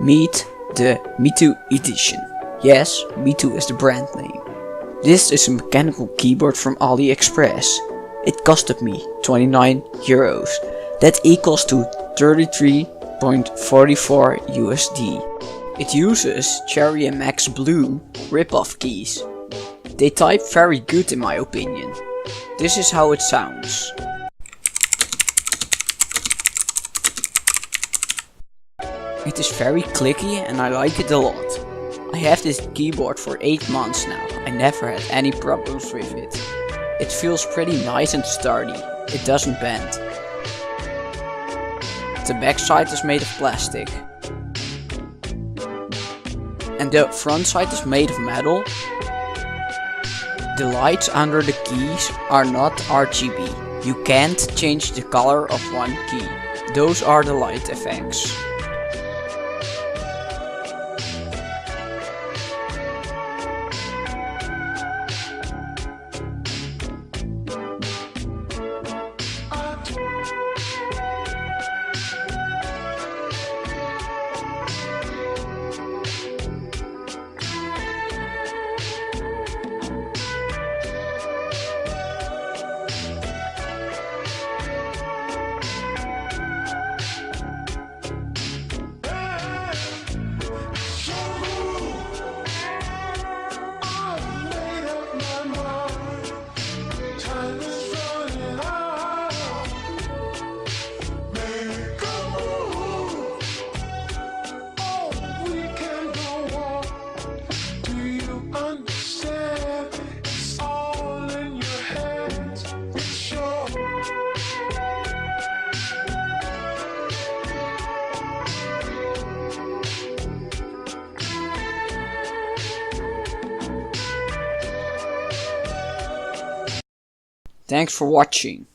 Meet the Metoo Edition. Yes, Metoo is the brand name. This is a mechanical keyboard from Aliexpress. It costed me 29 euros. That equals to 33.44 USD. It uses Cherry and Max Blue rip-off keys. They type very good in my opinion. This is how it sounds. It is very clicky and I like it a lot. I have this keyboard for 8 months now. I never had any problems with it. It feels pretty nice and sturdy. It doesn't bend. The backside is made of plastic. And the front side is made of metal. The lights under the keys are not RGB. You can't change the color of one key. Those are the light effects. Thanks for watching.